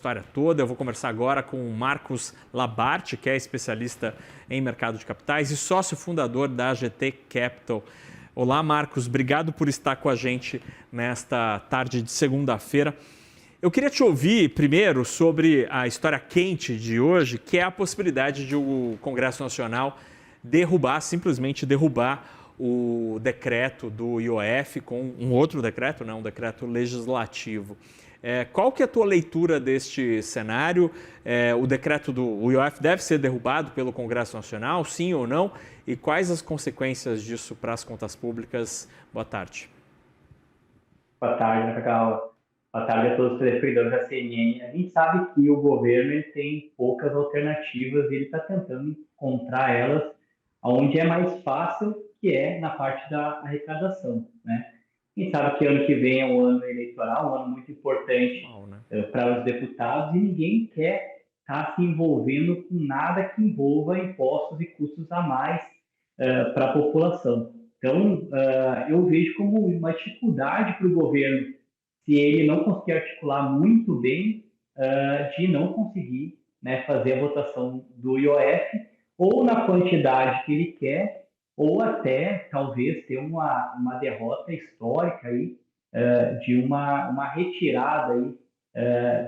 História toda. Eu vou conversar agora com o Marcos Labarte, que é especialista em mercado de capitais e sócio fundador da GT Capital. Olá, Marcos, obrigado por estar com a gente nesta tarde de segunda-feira. Eu queria te ouvir primeiro sobre a história quente de hoje, que é a possibilidade de o Congresso Nacional simplesmente derrubar o decreto do IOF com um outro decreto, um decreto legislativo. Qual que é a tua leitura deste cenário? O decreto do IOF deve ser derrubado pelo Congresso Nacional, sim ou não? E quais as consequências disso para as contas públicas? Boa tarde. Boa tarde, Cacau. Boa tarde a todos os telespectadores da CNN. A gente sabe que o governo ele tem poucas alternativas e ele está tentando encontrar elas onde é mais fácil, que é na parte da arrecadação, né? A gente sabe que ano que vem é um ano eleitoral, um ano muito importante para os deputados, e ninguém quer estar se envolvendo com nada que envolva impostos e custos a mais para a população. Então, eu vejo como uma dificuldade para o governo, se ele não conseguir articular muito bem, de não conseguir, né, fazer a votação do IOF, ou na quantidade que ele quer, ou até, talvez, ter uma derrota histórica aí, de uma retirada aí,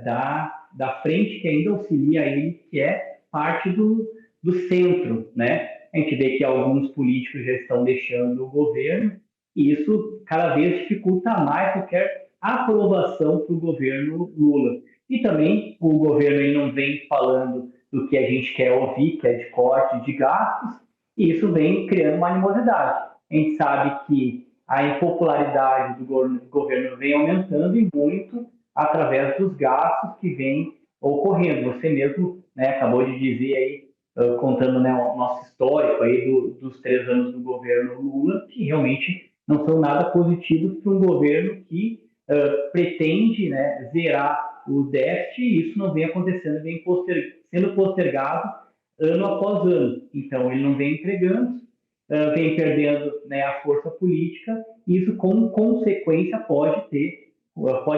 da frente que ainda auxilia ele, que é parte do centro, né? A gente vê que alguns políticos já estão deixando o governo, e isso cada vez dificulta mais qualquer aprovação para o governo Lula. E também o governo aí não vem falando do que a gente quer ouvir, que é de corte de gastos, e isso vem criando uma animosidade. A gente sabe que a impopularidade do governo vem aumentando e muito através dos gastos que vêm ocorrendo. Você mesmo, né, acabou de dizer aí, contando, né, o nosso histórico aí dos 3 anos do governo Lula, que realmente não são nada positivos para um governo que pretende, né, zerar o déficit, e isso não vem acontecendo, vem sendo postergado ano após ano. Então, ele não vem entregando, vem perdendo, né, a força política, e isso, com consequência, pode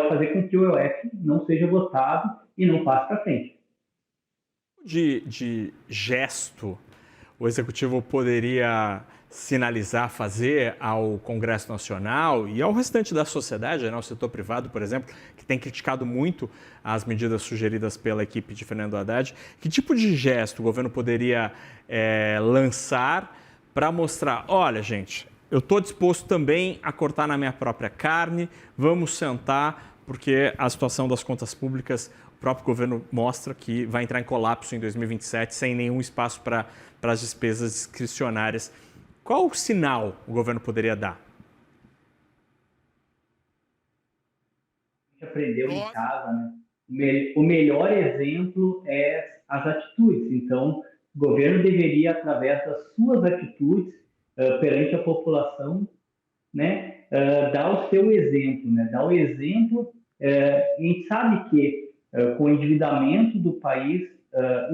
fazer com que o IOF não seja votado e não passe para frente. De gesto, o Executivo poderia sinalizar, fazer ao Congresso Nacional e ao restante da sociedade, ao setor privado, por exemplo, que tem criticado muito as medidas sugeridas pela equipe de Fernando Haddad. Que tipo de gesto o governo poderia lançar para mostrar, olha, gente, eu estou disposto também a cortar na minha própria carne, vamos sentar, porque a situação das contas públicas, o próprio governo mostra que vai entrar em colapso em 2027 sem nenhum espaço para as despesas discricionárias. Qual o sinal o governo poderia dar? A gente aprendeu em casa, né? O melhor exemplo é as atitudes. Então, o governo deveria, através das suas atitudes perante a população, né, dar o seu exemplo, né? Dar o exemplo. A gente sabe que com o endividamento do país,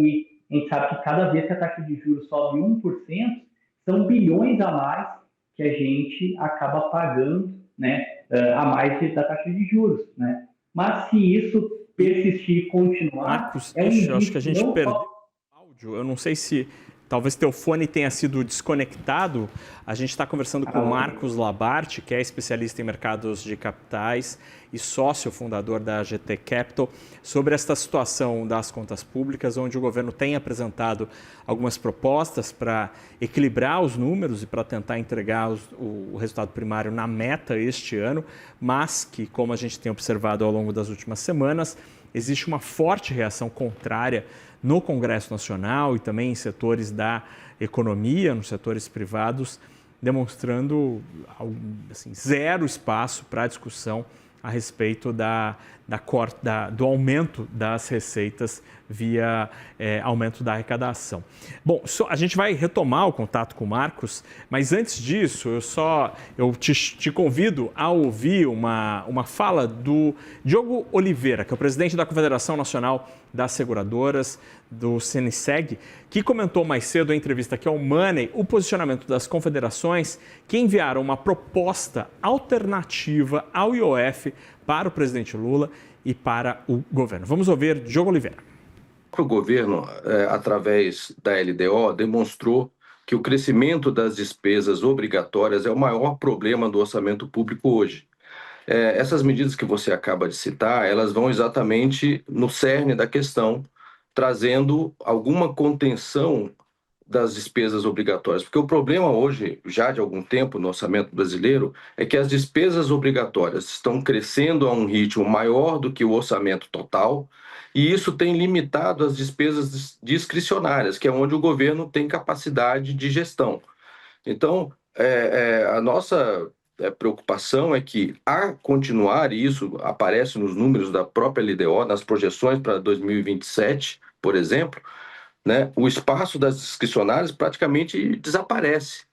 e a gente sabe que cada vez que a taxa de juros sobe 1%, são bilhões a mais que a gente acaba pagando, né, a mais da taxa de juros, né? Mas se isso persistir e continuar... Marcos, eu acho que a gente perdeu o áudio. Eu não sei se talvez teu fone tenha sido desconectado. A gente está conversando com o Marcos Labarte, que é especialista em mercados de capitais e sócio fundador da GT Capital, sobre esta situação das contas públicas, onde o governo tem apresentado algumas propostas para equilibrar os números e para tentar entregar o resultado primário na meta este ano, mas que, como a gente tem observado ao longo das últimas semanas, existe uma forte reação contrária no Congresso Nacional e também em setores da economia, nos setores privados, demonstrando assim, zero espaço para discussão a respeito do aumento das receitas via aumento da arrecadação. Bom, a gente vai retomar o contato com o Marcos, mas antes disso, eu te convido a ouvir uma fala do Diogo Oliveira, que é o presidente da Confederação Nacional das Seguradoras, do CNSEG, que comentou mais cedo em entrevista aqui ao Money o posicionamento das confederações que enviaram uma proposta alternativa ao IOF para o presidente Lula e para o governo. Vamos ouvir Diogo Oliveira. O governo, através da LDO, demonstrou que o crescimento das despesas obrigatórias é o maior problema do orçamento público hoje. Essas medidas que você acaba de citar, elas vão exatamente no cerne da questão, trazendo alguma contenção das despesas obrigatórias, porque o problema hoje, já de algum tempo no orçamento brasileiro, é que as despesas obrigatórias estão crescendo a um ritmo maior do que o orçamento total, e isso tem limitado as despesas discricionárias, que é onde o governo tem capacidade de gestão. Então, a nossa preocupação é que, a continuar, e isso aparece nos números da própria LDO, nas projeções para 2027, por exemplo, né, o espaço das discricionárias praticamente desaparece.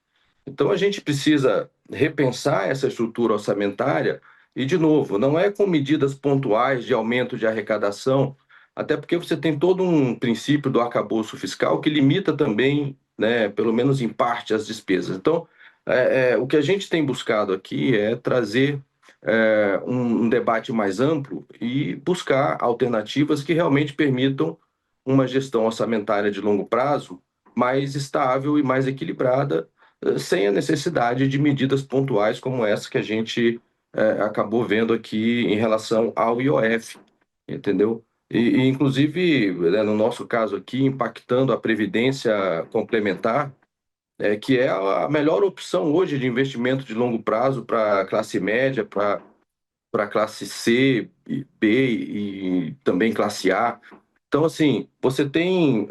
Então, a gente precisa repensar essa estrutura orçamentária e, de novo, não é com medidas pontuais de aumento de arrecadação, até porque você tem todo um princípio do arcabouço fiscal que limita também, né, pelo menos em parte, as despesas. Então, o que a gente tem buscado aqui é trazer um debate mais amplo e buscar alternativas que realmente permitam uma gestão orçamentária de longo prazo mais estável e mais equilibrada, sem a necessidade de medidas pontuais como essa que a gente acabou vendo aqui em relação ao IOF, entendeu? Inclusive, né, no nosso caso aqui, impactando a previdência complementar, que é a melhor opção hoje de investimento de longo prazo para a classe média, para a classe C, B e também classe A. Então, assim, você tem,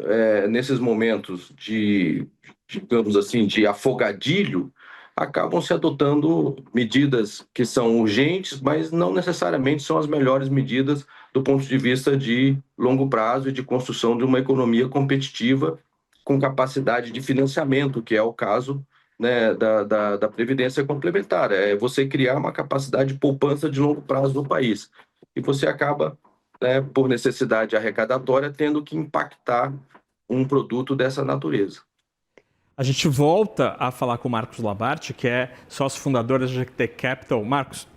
nesses momentos de, digamos assim, de afogadilho, acabam se adotando medidas que são urgentes, mas não necessariamente são as melhores medidas do ponto de vista de longo prazo e de construção de uma economia competitiva com capacidade de financiamento, que é o caso, né, da Previdência Complementar. É você criar uma capacidade de poupança de longo prazo no país. E você acaba, né, por necessidade arrecadatória, tendo que impactar um produto dessa natureza. A gente volta a falar com o Marcos Labarte, que é sócio fundador da GT Capital. Marcos,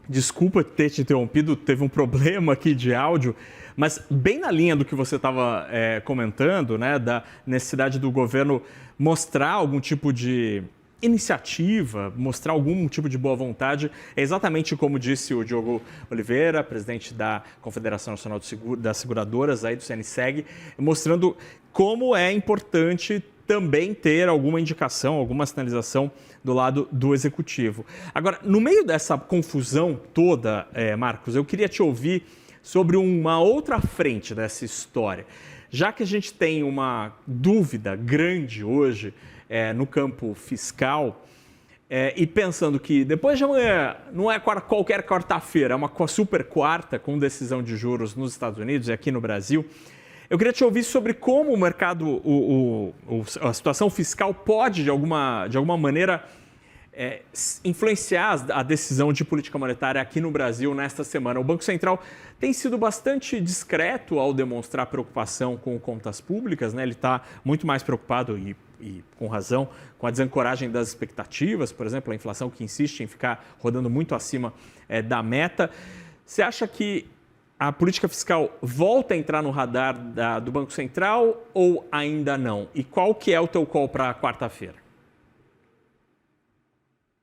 desculpa ter te interrompido, teve um problema aqui de áudio, mas bem na linha do que você estava comentando, né, da necessidade do governo mostrar algum tipo de iniciativa, mostrar algum tipo de boa vontade, é exatamente como disse o Diogo Oliveira, presidente da Confederação Nacional das Seguradoras, aí do CNSEG, mostrando como é importante também ter alguma indicação, alguma sinalização do lado do executivo. Agora, no meio dessa confusão toda, Marcos, eu queria te ouvir sobre uma outra frente dessa história. Já que a gente tem uma dúvida grande hoje no campo fiscal, e pensando que depois de amanhã não é qualquer quarta-feira, é uma super quarta com decisão de juros nos Estados Unidos e aqui no Brasil, eu queria te ouvir sobre como o mercado, a situação fiscal pode, de alguma maneira, influenciar a decisão de política monetária aqui no Brasil nesta semana. O Banco Central tem sido bastante discreto ao demonstrar preocupação com contas públicas, né? Ele está muito mais preocupado, e com razão, com a desancoragem das expectativas, por exemplo, a inflação que insiste em ficar rodando muito acima da meta. Você acha que a política fiscal volta a entrar no radar do Banco Central ou ainda não? E qual que é o teu call para quarta-feira?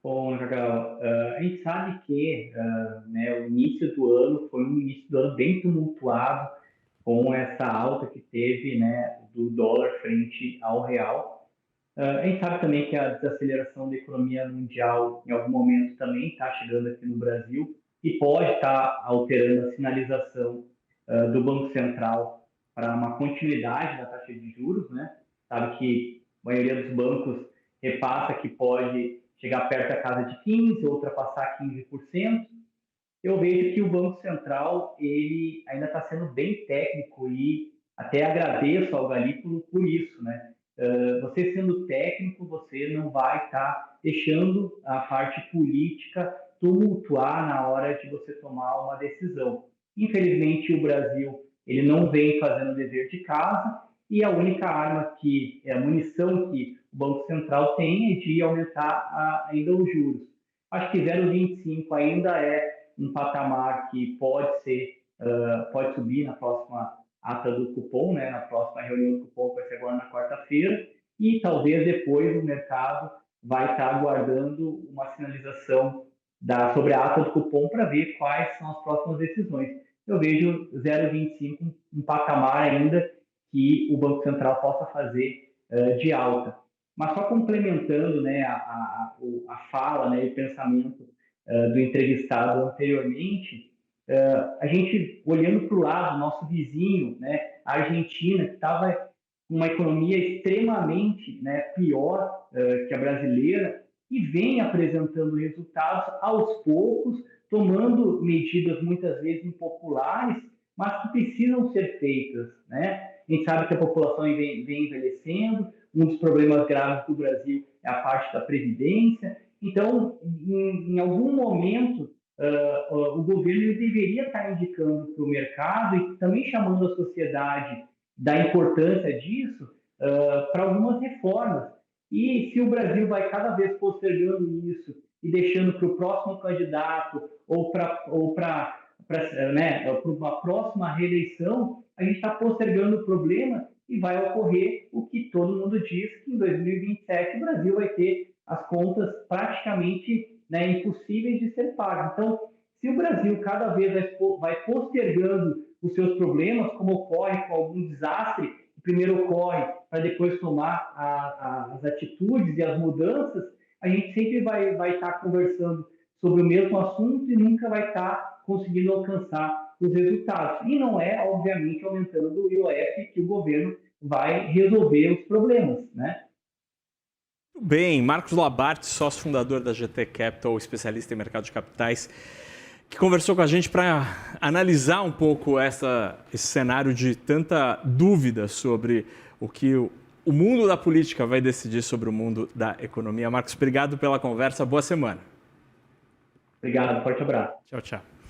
Bom, Jagal, a gente sabe que né, o início do ano foi um início do ano bem tumultuado, com essa alta que teve, né, do dólar frente ao real. A gente sabe também que a desaceleração da economia mundial, em algum momento, também está chegando aqui no Brasil e pode estar alterando a sinalização do Banco Central para uma continuidade da taxa de juros, né? Sabe que a maioria dos bancos repassa que pode chegar perto da casa de 15%, ultrapassar 15%. Eu vejo que o Banco Central ele ainda está sendo bem técnico e até agradeço ao Galípolo por isso, né? Você sendo técnico, você não vai estar deixando a parte política tumultuar na hora de você tomar uma decisão. Infelizmente, o Brasil ele não vem fazendo o dever de casa e a única arma a munição que o Banco Central tem é de aumentar ainda os juros. Acho que 0,25 ainda é um patamar que pode ser pode subir na próxima ata do cupom, né, na próxima reunião do cupom, que vai ser agora na quarta-feira, e talvez depois o mercado vai estar aguardando uma sinalização sobre a ata do cupom para ver quais são as próximas decisões. Eu vejo 0,25 um patamar ainda que o Banco Central possa fazer de alta. Mas só complementando, né, a fala, né, e o pensamento do entrevistado anteriormente, a gente, olhando para o lado, nosso vizinho, né, a Argentina, que estava com uma economia extremamente, né, pior que a brasileira, e vem apresentando resultados aos poucos, tomando medidas muitas vezes impopulares, mas que precisam ser feitas, né? A gente sabe que a população vem envelhecendo, um dos problemas graves do Brasil é a parte da previdência. Então, em algum momento, o governo deveria estar indicando para o mercado e também chamando a sociedade da importância disso para algumas reformas. E se o Brasil vai cada vez postergando isso e deixando para o próximo candidato ou para uma próxima reeleição, a gente está postergando o problema e vai ocorrer o que todo mundo diz, que em 2027 o Brasil vai ter as contas praticamente, né, impossíveis de ser pagas. Então, se o Brasil cada vez vai postergando os seus problemas, como ocorre com algum desastre, que primeiro ocorre para depois tomar as atitudes e as mudanças, a gente sempre vai estar conversando sobre o mesmo assunto e nunca vai estar conseguindo alcançar os resultados. E não é, obviamente, aumentando o IOF que o governo vai resolver os problemas, né? Muito bem, Marcos Labarte, sócio fundador da GT Capital, especialista em mercado de capitais, que conversou com a gente para analisar um pouco esse cenário de tanta dúvida sobre o que o mundo da política vai decidir sobre o mundo da economia. Marcos, obrigado pela conversa, boa semana. Obrigado, forte abraço. Tchau, tchau.